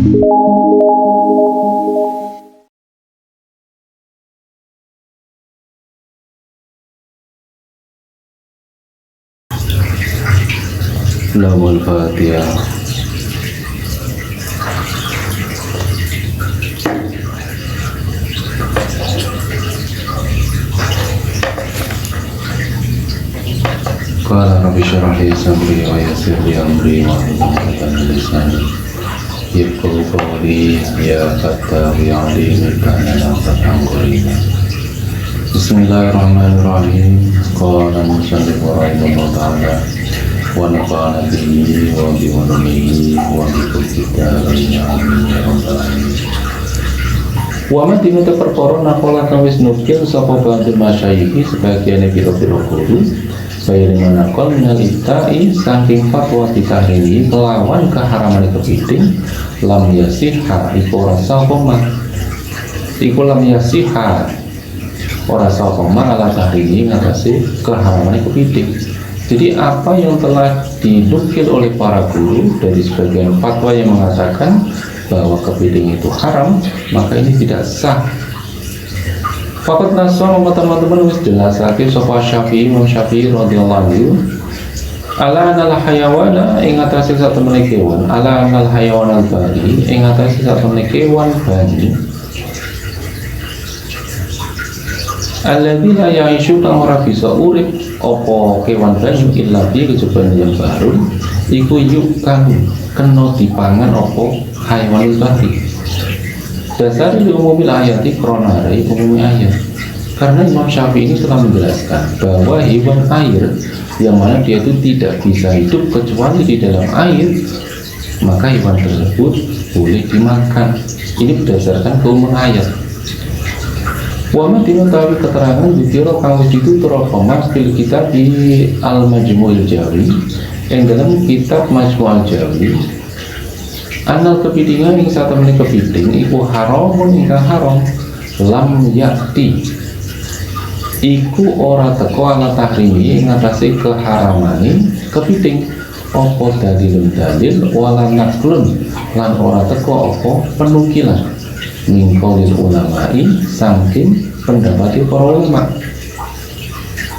Lahul Fatihah. Qala rabbi shrah li sadri wa yassir li amri wahlul 'uqdatam min lisani yafqahu qawli. Ya Fattah ya Alim kana fathan qariba. Bismillahirrahmanirrahim. Qala musannif rahimahullah ta'ala wa nafa'ana bihi wa bi ulumihi wa bi kulli kitabin amin ya rabbal alamin. Wa ma dina perkara nakola kang wis nukil sapa ba'dul masyayikh sebagiane pira-pira guru bayar manakol minal ibta'i saking fatwa ditahrimi kelawan keharaman kepiting lam yasiha iku ora sapa iku lam yasiha ora sapa ala tahrimi ngatasi keharaman kepiting. Jadi apa yang telah dinukil oleh para guru dari sebagian fatwa yang mengatakan bahwa kepiting itu haram, maka ini tidak sah. Fakat naswa teman-teman wis jelasake sapa Syafi'i, Imam Syafi'i radhiyallahu anhu ala anal hayawana ing atase satemene kewan, ala anal hayawana bani ing atase satemene kewan bani alladzi la ya'ishu kang ora bisa urip apa kewan bani illa bi kecuali yang baru iku yuk kang kena dipangan apa hayawan bani. Dasar di umumil ayati kronarai umumil ayat. Karena Imam Syafi'i ini telah menjelaskan bahwa hewan air yang mana dia itu tidak bisa hidup kecuali di dalam air, maka hewan tersebut boleh dimakan. Ini berdasarkan keumuman ayat. Wama dinutawi keterangan dikira kang wis ditutur apa fil kitab di Al-Majmu'ul Jawi yang dalam kitab Majmu'ul Jawi anal kepitingan yang saat temen kepiting iku haramun ingkang haram lam yakti iku ora teko ala tahrimi ngatasi keharamani kepiting opo dalil wala naklun lan ora teko opo penukilan mingkolil ulamai saking pendapati para ulama.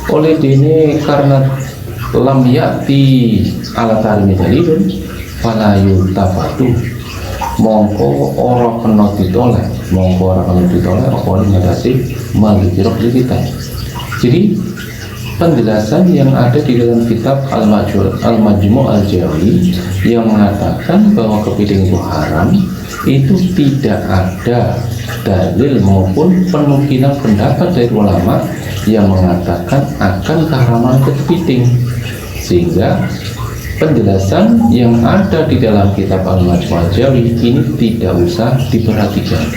Oleh dini karena lam yakti ala tahrimi dalilun falayu tafatu mongko ora kena ditolak apa yang ngatasi malikirok kita. Jadi penjelasan yang ada di dalam kitab Al-Majmu' Al-Jawi yang mengatakan bahwa kepiting itu haram itu tidak ada dalil maupun penukilan pendapat dari ulama yang mengatakan akan keharaman kepiting, sehingga penjelasan yang ada di dalam kitab Al-Majmu' Al-Jawi ini tidak usah diperhatikan.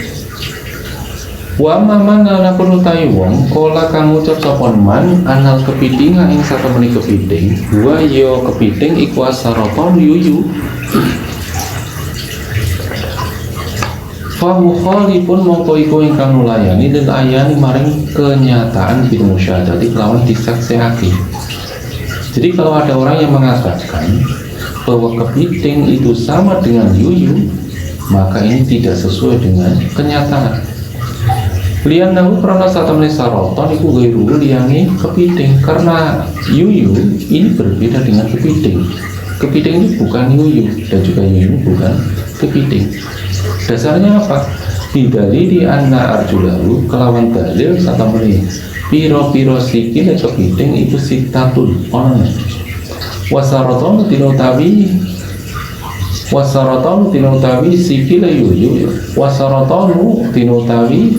Wa maman anapun utai wong kola kang ngucap sapa man anal kepiting ing satemene kepiting wa yo kepiting iku asaraton yuyu fa mukhalifun mongko iku ingkang nulayani lil ayani maring kenyataan bil musyahadati kelawan disaksiake. Jadi kalau ada orang yang mengatakan bahwa kepiting itu sama dengan yuyu, maka ini tidak sesuai dengan kenyataan. Lian nahu karena satamne saroton iku gairu liyangi kepiting, karena yuyu ini berbeda dengan kepiting. Kepiting ini bukan yuyu dan juga yuyu bukan kepiting. Dasarnya apa? Bidalili anna arjulahu kelawan dalil satamne piro-piro sikile kepiting itu sitatun ono. Wasaroton tinutawi sikile yuyu, wasaroton tinutawi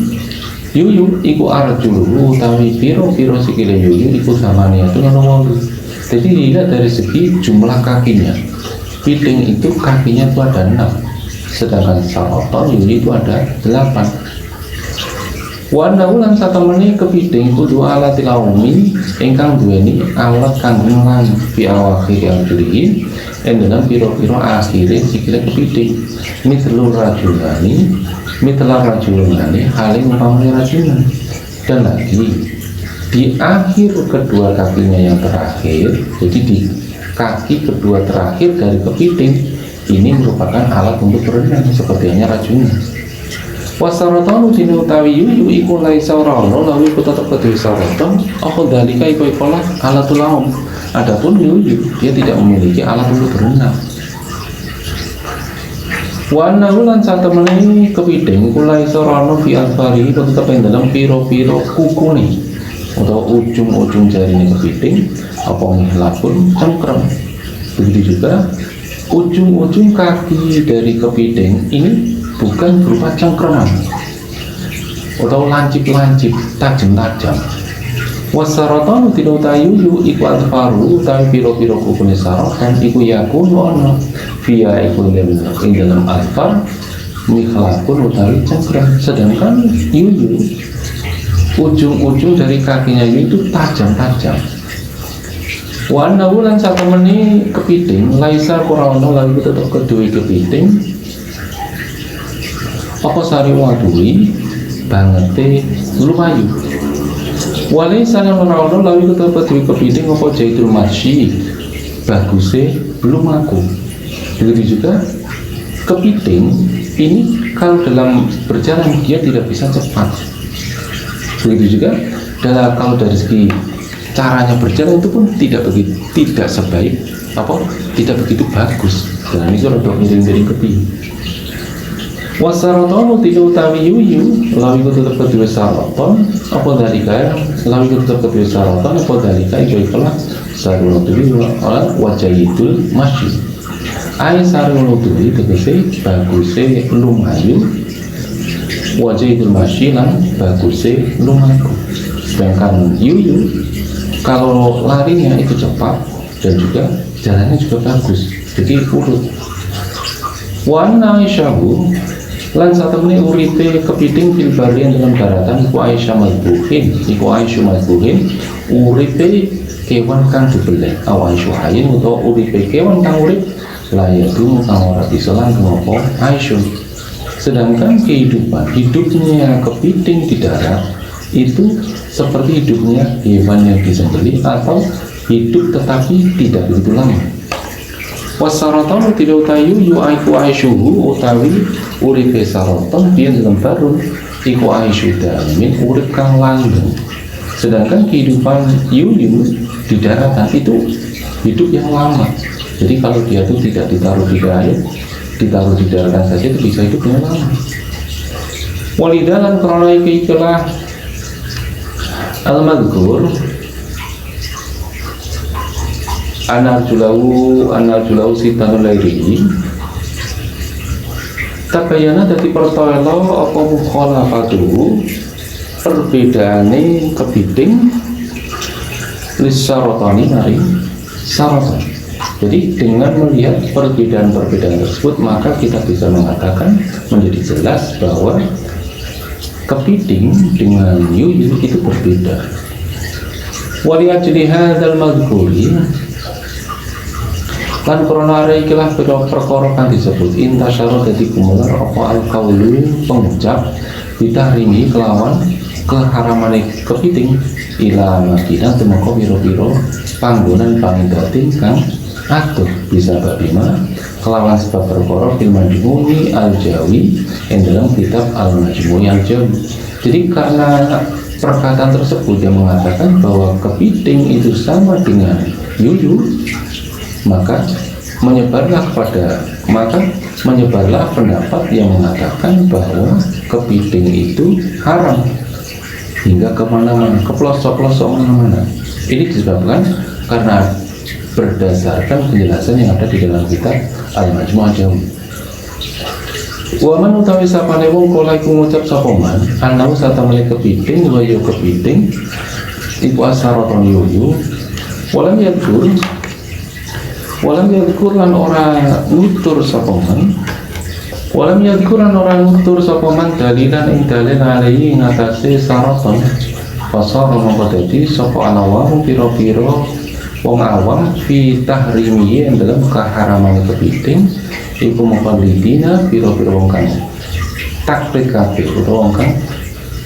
yuyu iku arjuluhu utawi piro-piro sikile yuyu iku samaniatun ono 8. Jadi dilihat dari segi jumlah kakinya. Kepiting itu kakinya itu ada 6, sedangkan saroton yuyu itu ada 8. Wanahu lan satemene kepiting kudu alat ilaumi ingkang duweni alat kanggo ngelang fi awakhir arjulihi ing dalam piro-piro akhire sikile kepiting mithlur rajulani haling umpamane rajulan. Dan lagi di akhir kedua kakinya yang terakhir, jadi di kaki kedua terakhir dari kepiting ini merupakan alat untuk berenang seperti hanya racunnya. Wasarotonu dini utawi yuyu iku laisa rawno lalu iku tetap kedua saroton apa dalika iku ikolah alatul laum. Adapun yuyu dia tidak memiliki alat untuk berenang. Wana ulan satu menit kepiting kulai sorono fi alfari tetap yang dalam piro-piro kuku nih atau ujung-ujung jarinya kepiting apa mihlapun cengkrem. Begitu juga ujung-ujung kaki dari kepiting ini bukan berupa cengkraman atau lancip-lancip tajam-tajam. Wasarotonu tidak tayu iku alfaru tapi piro-piro kukunya sarotan iku yakun ono via iku dalam alfar mikhlakun utawi cengkram. Sedangkan yuyu ujung-ujung dari kakinya yuyu itu tajam-tajam. Wana ulan satu menit kepiting laisa kurang lalu tetap kedua kepiting apa sari wadui bangete lumayu. Walai sana merawat lalu kita berdiri kepiting apa jahidul masyi bagusnya belum aku. Begitu juga kepiting ini kalau dalam berjalan dia tidak bisa cepat. Begitu juga kalau dari segi caranya berjalan itu pun tidak sebaik tidak begitu bagus. Dan ini sudah miring-miring kepiting. Wasarotonu tidak utawi yuyu lawi itu tetap kedua saroton apa dalika lawi itu tetap kedua saroton apa dalika itu itulah sarunutuli wajah itu masih ay sarunutuli tegese bagusnya lumayu wajah itu masih lan bagusnya lumaku. Sedangkan yuyu kalau larinya itu cepat dan juga jalannya juga bagus jadi urut. Wana isyahu lan satu menit uripe kepiting fil barian dalam daratan iku Aisyah madbuhin uripe kewan kang dibeleh aw Aisyuhain utawa uripe kewan kang urip layadu kang ora bisa langgeng apa Aisyah. Sedangkan hidupnya kepiting di darat itu seperti hidupnya hewan yang disembelih atau hidup tetapi tidak begitu lama. Wasaraton tidak utayu yu aiku aisyuhu utawi uripe saroton dia dalam barun iku aisyu damin urip kang langgeng. Sedangkan kehidupan yuyu di daratan itu hidup yang lama. Jadi kalau dia itu tidak ditaruh di air, ditaruh di daratan saja itu bisa hidup yang lama. Walidalan karena ikilah al-madhkur anar julau sitanul lairi tabayana dadi pertawelo apa mukhalafatu perbedaane kepiting lisarotani mari saroton. Jadi dengan melihat perbedaan-perbedaan tersebut maka kita bisa mengatakan menjadi jelas bahwa kepiting dengan yuyu itu berbeda. Wali ajli hadzal madhkuri lan korona ada ikilah perkara kan disebut intasyara dadi kumular apa al-qaulu pengucap ditahrimi kelawan keharamane kepiting ila makina temoko biro-biro panggonan pangidatin kang atur bisa babima kelawan sebab perkara fil majmui al-jawi yang dalam kitab al-majmui al-jawi. Jadi karena perkataan tersebut yang mengatakan bahwa kepiting itu sama dengan yuyu maka menyebarlah pendapat yang mengatakan bahwa kepiting itu haram hingga kemana-mana, ke pelosok-pelosok mana-mana. Ini disebabkan karena berdasarkan penjelasan yang ada di dalam kitab Al-Majmu' Al-Jawi. Wa man utawi sapane wong kala iku ngucap sapa man ana satamene kepiting wa yo kepiting iku asaraton yuyu walam yadkur lan ora nutur sapa man dalilan ing dalil alai ngatasi saraton pasar mongko dadi sapa alawamu pira-pira wong awam fi tahrimi yang dalam keharaman kepiting iku mukallidina pira-pira wong kang taklid kabeh utawa wong kang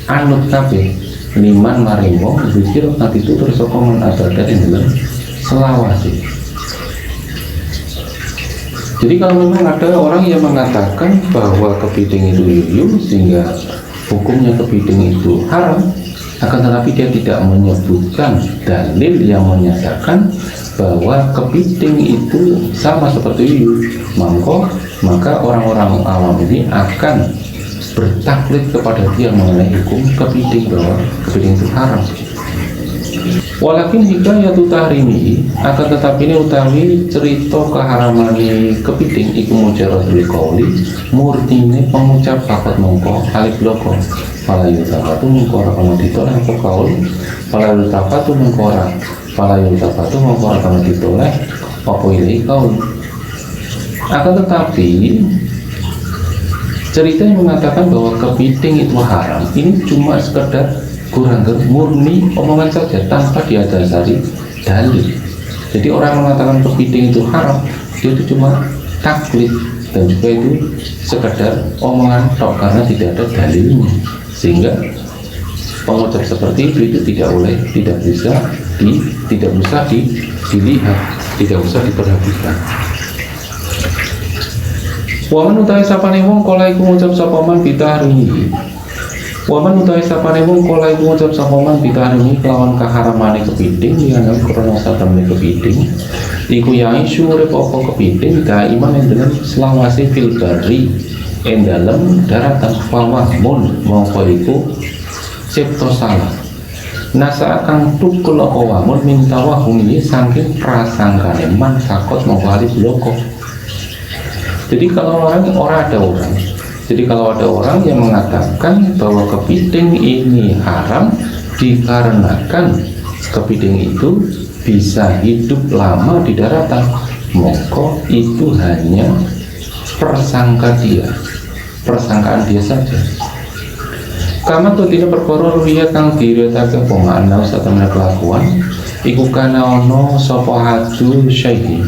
anut kabeh liman maring wong zikir nanti tutur sapa men ada ing dalam selawase. Jadi kalau memang ada orang yang mengatakan bahwa kepiting itu yuyu sehingga hukumnya kepiting itu haram, akan tetapi dia tidak menyebutkan dalil yang menyatakan bahwa kepiting itu sama seperti yuyu, maka orang-orang awam ini akan bertaklid kepada dia mengenai hukum kepiting, bahwa kepiting itu haram. Walakin hikayatu tahrimi, akan tetapi ini utawi cerita keharaman kepiting iku mujarradul qauli, murtine pengucap bakat mongko alif loko fala yutafatu mongko ora kena ditoleh apa kaul, fala yutafatu mongko ora kena ditoleh apa ilai kaul. Akan tetapi cerita yang mengatakan bahwa kepiting itu haram ini cuma sekedar kurang murni omongan saja tanpa didasari dalil. Jadi orang mengatakan kepiting itu haram, dia itu cuma taklid dan juga itu sekedar omongan tok karena tidak ada dalilnya, sehingga pengucap seperti itu tidak bisa dilihat, tidak usah diperhatikan. Waman utawi sapane wong kala iku ngucap sapa man bitahrimi. Waman utawi sapane wong kala iku ngucap sapa man bitahrimi kelawan kaharamane kepiting yang krana satemene kepiting. Iku yang isu urip apa kepiting daiman ing dalem selawase fil barri ing dalem daratan fawahmun mongko iku cipta salah. Nasa akan tukul apa wamun minta wahumi saking prasangkane man sakot mongko alif loko. Jadi kalau ada orang yang mengatakan bahwa kepiting ini haram dikarenakan kepiting itu bisa hidup lama di daratan, maka itu hanya persangkaan dia saja. Kama tuh tidak perkara ruya kang diriwayatake pemana satemene kelakuan iku kana ono sapa hadu syaihi.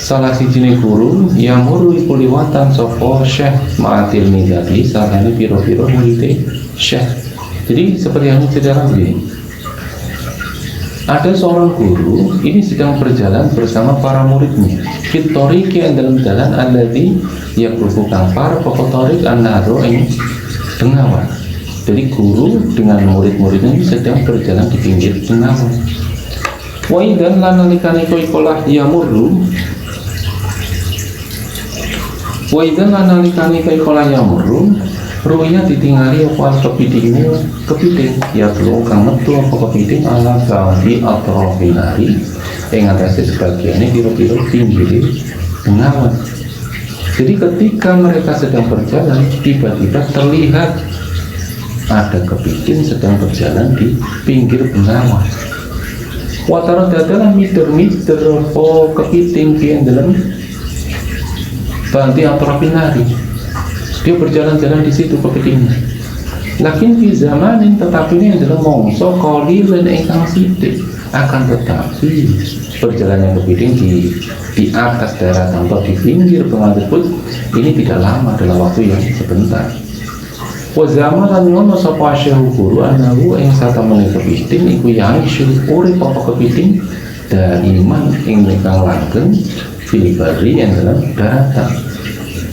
Salah sijine guru yang muru iku liwatan sapa Syekh Ma'atil Midati sarane piro-piro murid Syekh. Jadi seperti yang sejarah begini. Ada seorang guru ini sedang berjalan bersama para muridnya. Fitoriki yang dalam jalan alladzi yakrubukan para pekotorik an-naro ing bengawan. Jadi guru dengan murid-muridnya sedang berjalan di pinggir bengawan. Wa idzan lan nalikane kolah yamurru wa idzan lan nalikane kolah yamurru ruya ditingali apa kepiting ya belum kang metu apa kepiting ala ba'di atrofilari ing atase sebagiane piro-piro pinggir bengawan. Jadi ketika mereka sedang berjalan tiba-tiba terlihat ada kepiting sedang berjalan di pinggir bengawan. Watara dadalah mider-mider apa kepiting yang dalam ba'di atrofilari. Dia berjalan-jalan di situ kepitingnya. Lakin di zamanin tetapi ini adalah mongso qalilan ingkang sithik. Akan tetapi perjalanan kepiting di atas daratan atau di pinggir bengawan tersebut ini tidak lama, adalah waktu yang sebentar. Wa zamanan ngono sapa asyahu guru anahu ing satemene kepiting iku yang urip apa kepiting daiman ing ingkang langgeng fil barri yang dalam daratan.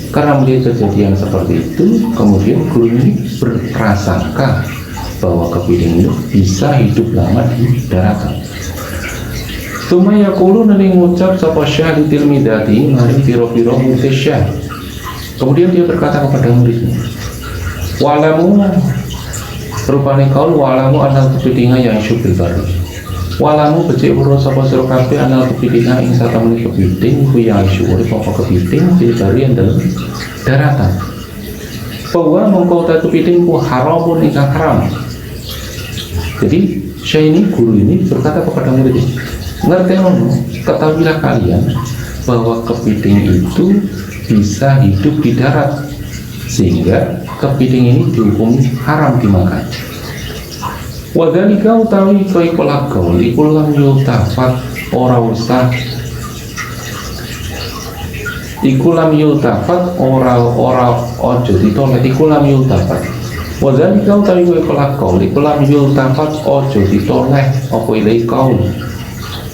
Karena melihat kejadian seperti itu, kemudian guru ini berprasangka bahwa kepiting itu bisa hidup lama di daratan. Tuma yaqulu nani ngucap sapa Syekh Tilmidati mari piro-piro murid Syekh. Kemudian dia berkata kepada muridnya, walamu rupane kaul walamu anal kepitinga yang syubil baru. Walamu becik urus sapa sira kabeh anal kepitinga ing satemene kepiting ku yang syukur apa kepiting di barian dalam daratan. Bahwa mongko ta kepiting ku haramun ingkang haram. Jadi Syekh ini guru ini berkata kepada muridnya, ngertenono ketahuilah kalian bahwa kepiting itu bisa hidup di darat sehingga kepiting ini dihukum haram dimakan. Wadhalika utawi koi kolak gaul ikulam yutafat ora usah ikulam yutafat ora ojo ditoleh ikulam yutafat. Wadhalika utawi koi kolak gaul ikulam yutafat ojo ditoleh apa ilai kaul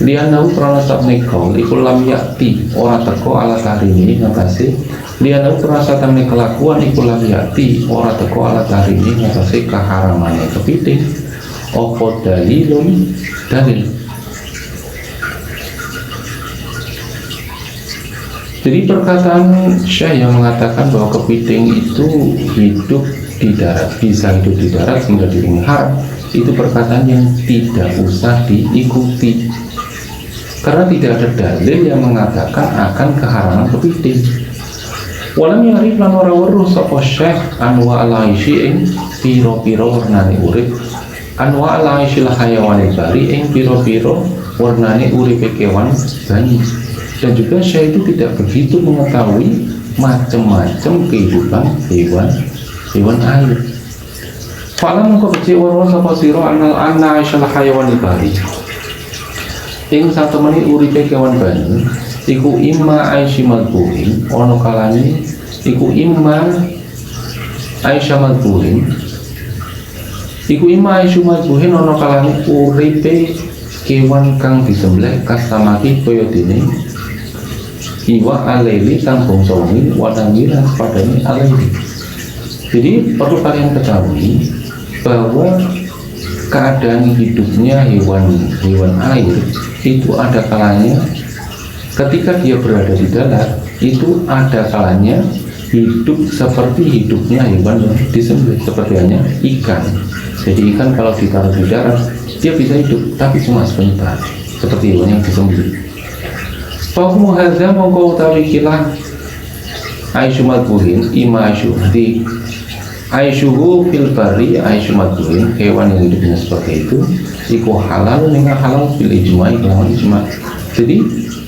lianau krana sapne kaul iku lam yakti ora teko ala tarini ngatasi lianau krana sapne kelakuan iku lam yakti ora teko ala tarini ngatasi keharamane kepiting opo dalilun dalil. Jadi perkataan Syekh yang mengatakan bahwa kepiting itu hidup di darat, bisa hidup di darat hingga di haram, itu perkataan yang tidak usah diikuti karena tidak ada dalil yang mengatakan akan keharaman kepiting. Walam yarif lan ora weruh sapa Syekh anwa al-aishi ing pira-pira warnane urip, anwa al-aishi hayawane bari ing pira-pira warnane uripe kewan banyu. Dan juga Syekh itu tidak begitu mengetahui macam-macam kehidupan hewan air. Falam mengko becik warwa sapa sira anal anna aisyal hayawan bari. Ing satemene uripe kewan banyu iku imma aisyimal buhin ana kalane iku imma aisyamal buhin iku imma aisyamal buhin ana kalane uripe kewan kang disembelih kasamaki kaya dene iwa aleli kang bangsa wengi wadamiran padane aleli. Jadi perlu kalian ketahui bahwa keadaan hidupnya hewan air itu ada kalanya ketika dia berada di darat, itu ada kalanya hidup seperti hidupnya hewan yang disembelih, seperti hanya ikan. Jadi ikan kalau ditaruh di darat dia bisa hidup tapi cuma sebentar, seperti hewan yang disembelih. Fahmu hadza mongko utawi kilah aisyumal buhin ima asyuhdi aisyuhu fil bari aisyumal buhin hewan yang hidupnya seperti itu iku halal dengan halal fil ijma'i kelawan ijma'. Jadi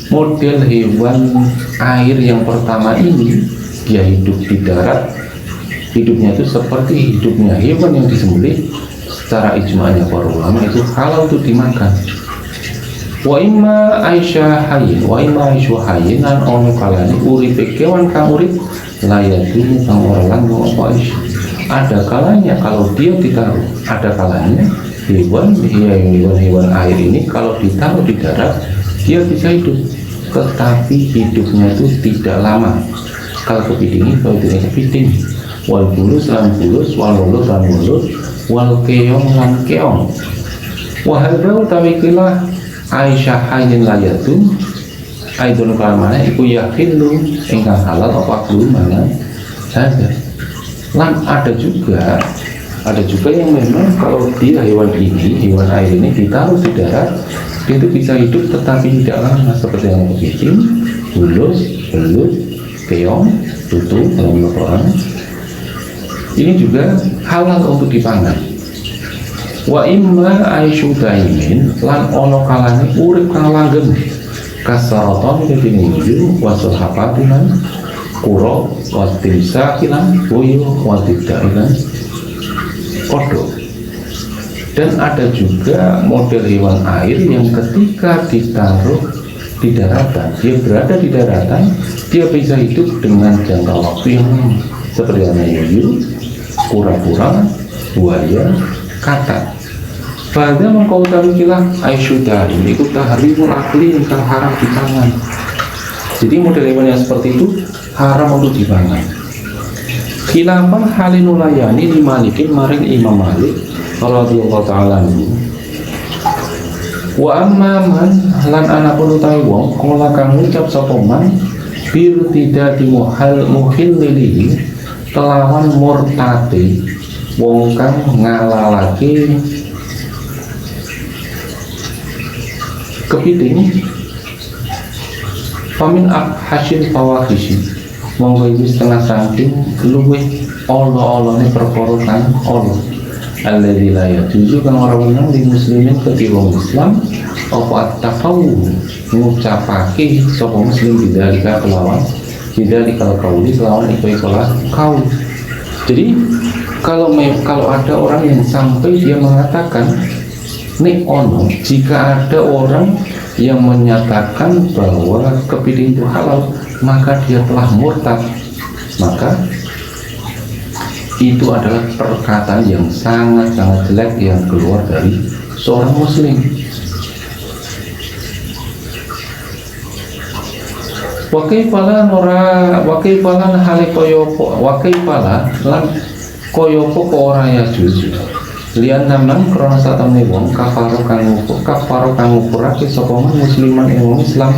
model hewan air yang pertama ini dia hidup di darat, hidupnya itu seperti hidupnya hewan yang disembelih, secara ijma'nya para ulama itu halal untuk dimakan. Wa imma aisyah hayin wa imma aisyah hayin lan ono kalane uripe kewan kang urip layadun kang ora langgeng apa aisyah. Ada kalanya kalau dia ditaruh, ada kalanya hewan air ini kalau ditaruh di darat dia bisa hidup, tetapi hidupnya itu tidak lama. Kalau kepiting wal bulus lan bulus wal wulut lan wulut wal keong lan keong. Wa hadza utawi kilah aisyah hayin layatun aidun kalamana iku yakhillu ingkang halal apa kudu mana saja. Lan ada juga yang memang kalau dia hewan air ini ditaruh di darat dia itu bisa hidup tetapi tidak lama, seperti yang kepiting, bulus, belut, keong, tutu, dalam Al-Quran. Ini juga halal untuk dipangan. Wa imma aisyu daimin lan ono kalane urip kang langgeng kasaraton dipinju wasulhapatilan kuro watimsakilan boyo watidailan kodok. Dan ada juga model hewan air yang ketika ditaruh di daratan, dia berada di daratan, dia bisa hidup dengan jangka waktu yang lama, seperti yuyu, kura-kura, buaya, katak. Pada mengkau tahu kilah aisyudari itu tahrimul akli yang haram dipangan. Jadi model hewan yang seperti itu haram untuk dipangan. Khilafan halinulayani dimalikin maring Imam Malik radhiyallahu ta'ala anhu. Wa amma man lan anapun utawi wong kala kang ngucap sapa man bir tidak muhillilihi kelawan murtate wong kang ngalalake kepiting pamin hasil fawahishi monggo iki setengah saking luwih ala-alane perkara kang ala alladzi la yajuzu kang ora wenang di muslimin kedhi wong Islam apa tafawu ngucapake sapa muslim bidzalika kelawan kauli kelawan ikhlas kaul. Jadi kalau ada orang yang sampai dia mengatakan nek ono, jika ada orang yang menyatakan bahwa kepiting itu halal maka dia telah murtad, maka itu adalah perkataan yang sangat-sangat jelek yang keluar dari seorang muslim. Wa kaifalan hale koyopo wa kaifalan lan koyopo ko ora ya juju lian namang krana satemene wong kafaro kang ngupurake sapa musliman ing wong Islam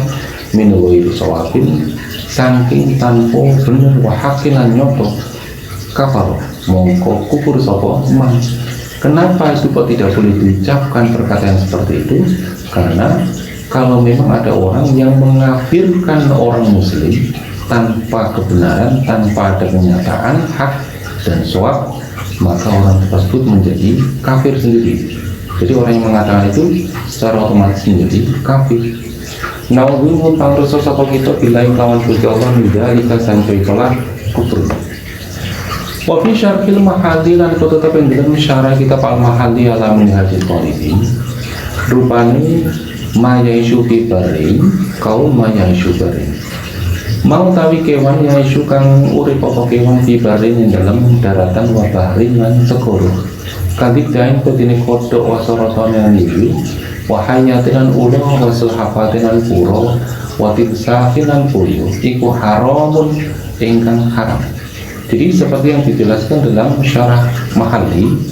minuwa itu sawabin saking tanpa bener wa hakilan nyoto kafaro mongko kufur sapa man. Kenapa itu kok tidak boleh diucapkan perkataan seperti itu? Karena kalau memang ada orang yang mengafirkan orang muslim tanpa kebenaran, tanpa ada kenyataan hak dan syawab, maka orang tersebut menjadi kafir sendiri. Jadi orang yang mengatakan itu secara otomatis menjadi kafir. Naudzubillah pangrusa sapa kita billahi lawan Gusti Allah mindzalika sampai tolan kufur. Wa fi syarhil mahalli lan tetep ing dalam syarah kitab al-mahalli ala minhajul talibin rupane mayaisu fi barin kaum mayaisu barin mau tawi kewan yaisu kang urip apa kewan fi barin ing dalam daratan wa bahrin lan segoro kadip dain petine kodok wa sorotane niku wa hayatinan ulo wa sulhafatinan puro wa timsahinan puyo iku haramun ingkang haram. Jadi seperti yang dijelaskan dalam syarah mahalli,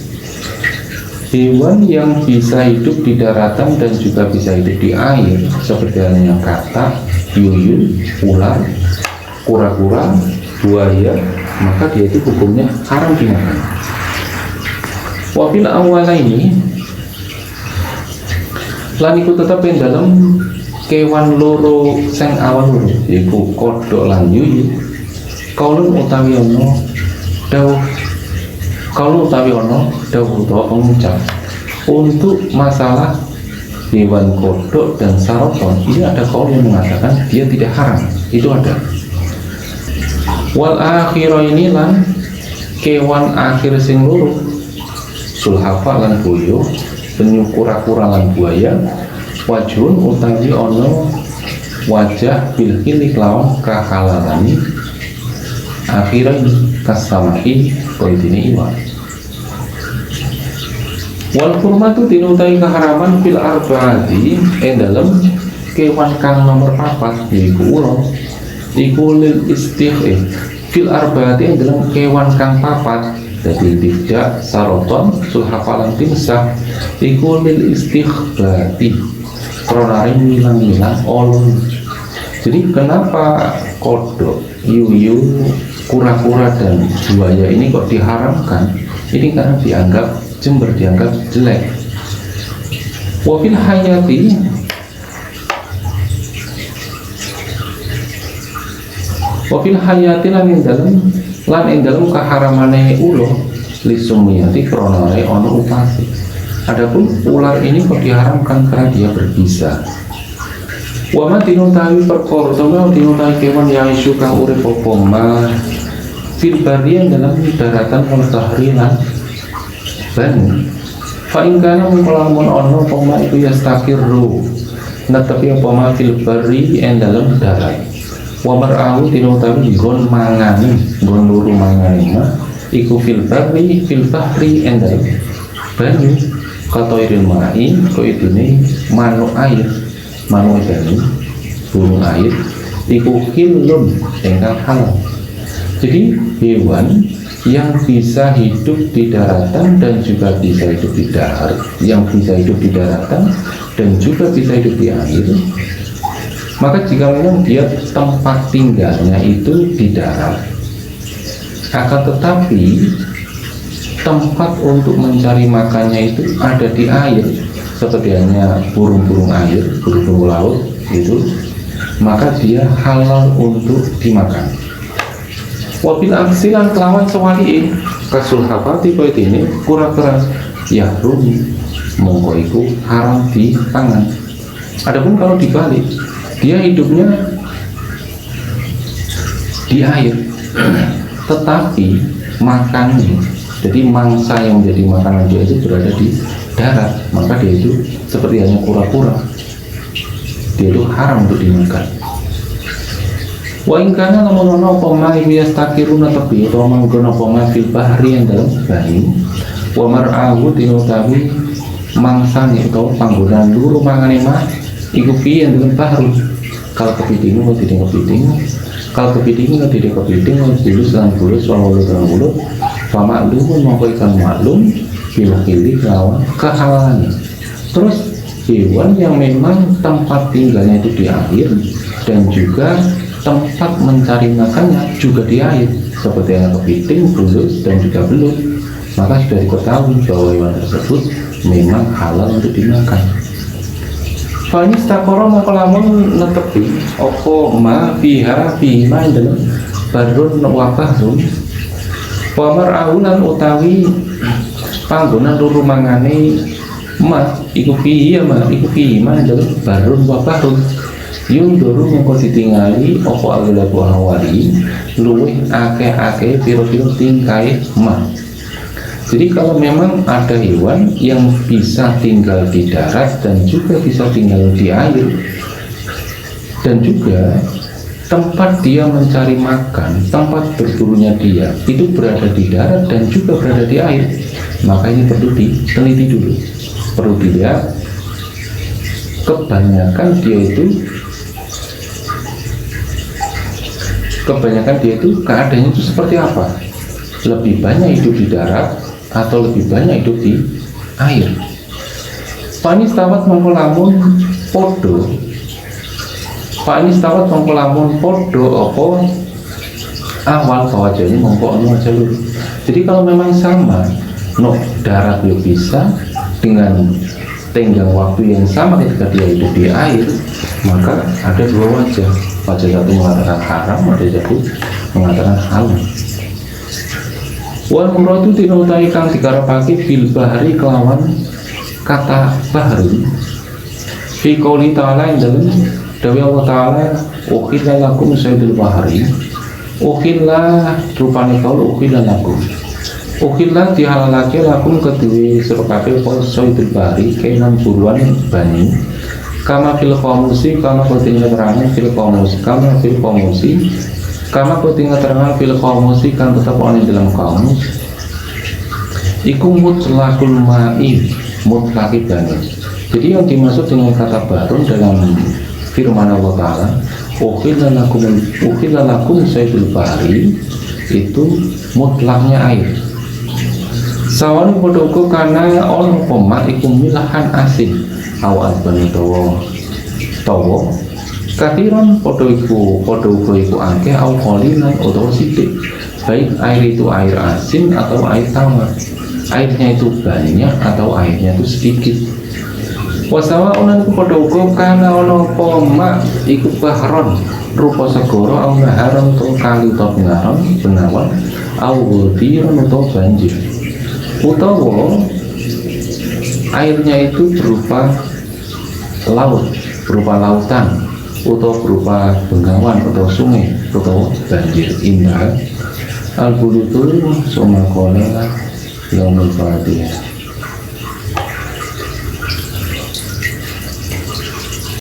hewan yang bisa hidup di daratan dan juga bisa hidup di air seperti halnya katak, yuyu, ular, kura-kura, buaya, maka dia itu hukumnya haram dimakan. Wabil awal ini lan iku tetap yang dalam kewan loro sing awal loro yaitu kodok lan yuyu. Kaulun utawi ono dawuh utawa pengucap untuk masalah hewan kodok dan saroton ini ada kaul yang mengatakan dia tidak haram, itu ada. Wal akhiro ini lan kewan akhir sing loro sulhafa lan boyo penyu kura-kura lan buaya wajun utawi ono wajah bil hilik lawan kahalalani akhiran kasamai koidini iwan wal hurmatu dinutai keharaman fil arbaati dalam kewan kang nomor 4 yaiku ulo iku lil istigh fil arbaati dalam kewan kang 4 jadi tidak saroton sulhafalan timsah iku lil istighbati kronarin milang-milang olon. Jadi kenapa kodok, yuyu, kura-kura dan buaya ini kok diharamkan? Ini karena dianggap jember, dianggap jelek. Wafil hayati lan ing dalem keharamane ulo lisumiyati kronare ono upasi. Adapun ular ini kok diharamkan karena dia berbisa. Wama tinutawi perkara utawa tinutawi kewan yang isu kang urip apa ma fil barian dalam daratan wal tahrilan ban fa ing kana mulamun ono poma iku yastakirru netepi apa ma fil bari en dalam darat wa mar'ahu tinutawi gon mangani gon luru mangani ma iku fil bari fil bahri en dalam banyu katoiril ma'i ko idune manuk air manuk banyu burung air iku hilun ingkang halal. Jadi hewan yang bisa hidup di daratan dan juga bisa hidup di darat, yang bisa hidup di daratan dan juga bisa hidup di air, maka jika memang dia tempat tinggalnya itu di darat, akan tetapi tempat untuk mencari makannya itu ada di air, seperti hanya burung-burung air, burung-burung laut itu, maka dia halal untuk dimakan. Wabil aksilan kelawan sewaliin kasul hafati koit ini kura-kura yahrumi mongko iku haram di tangan. Adapun kalau dibalik, dia hidupnya di air tetapi makannya, jadi mangsa yang menjadi makanan dia itu berada di darat, maka dia itu seperti hanya kura-kura, dia itu haram untuk dimakan. Wa ingkana lamun ana apa ma yastakiruna tepi utawa manggon apa ma fil bahri yang dalam banyu wa mar'ahu tinutawi mangsane utawa panggonan luru mangane ma iku fi yang dalam bahru kalau kepiting mau tidak kepiting, kalau kepiting mau tidak kepiting, mau bulus dengan bulus, walau dengan mulut, pamaklum mau ikan maklum, pilih lawan kehalalannya. Terus hewan yang memang tempat tinggalnya itu di air dan juga tempat mencari makannya juga di air, seperti yang kepiting, bulus dan juga belut, maka sudah diketahui bahwa hewan tersebut memang halal untuk dimakan. Fani stakoro maka lamun netepi opo ma fiha fima dalam barun wa bahrun pamar aulan utawi panggonan loro mangane ma iku fihi ma iku fima dalam barun wa bahrun yung doro mengko ditingali opo agila hawari luwih akeh-akeh piro-piro tingkai ma. Jadi kalau memang ada hewan yang bisa tinggal di darat dan juga bisa tinggal di air, dan juga tempat dia mencari makan, tempat berburunya dia itu berada di darat dan juga berada di air, maka ini perlu diteliti dulu, perlu dilihat kebanyakan dia itu keadaannya itu seperti apa, lebih banyak hidup di darat atau lebih banyak hidup di air. Panis tawat mengkolamun podo. Panis tawat mengkolamun podo opo awal kawajanya mengkolamun jalur. Jadi kalau memang sama, no darat dia bisa dengan tenggang waktu yang sama ketika dia hidup di air, maka ada dua wajah. Wajah satu mengatakan haram, wajah satu mengatakan halal. Wal muradu tinutai kang dikarepake bil bahri kelawan kata bahri fi qouli ta'ala ing dalem dawuh Allah ta'ala ukhilla lakum saydul bahri ukhilla rupane kaul ukhilla lakum ukhilla dihalalake lakum kedue sira kabeh saydul bahri kenan buruan bani kama fil qamusi kama kotinga terane fil qamusi kama fil qamusi karena kau tinggal terang fil qamusi kan tetap ada dalam kamus iku mutlaqul ma'i mutlaqi banget. Jadi yang dimaksud dengan kata barun dalam firman Allah Ta'ala ukhilla lakum saydul bahri itu mutlaknya air sawan podoku karena ono pemak iku milahan asin awal bani towo katiran podo iku angke au kholilan atau sidik, baik air itu air asin atau air tawar, airnya itu banyak atau airnya itu sedikit. Wasawa unan iku podo uga kana ono poma iku bahron rupa segoro au naharon to kali to benawan au wadiran atau banjir, utawa airnya itu berupa laut, berupa lautan, atau berupa bengawan atau sungai atau banjir. Indah al-bulutul summa qala yaumul fatihah.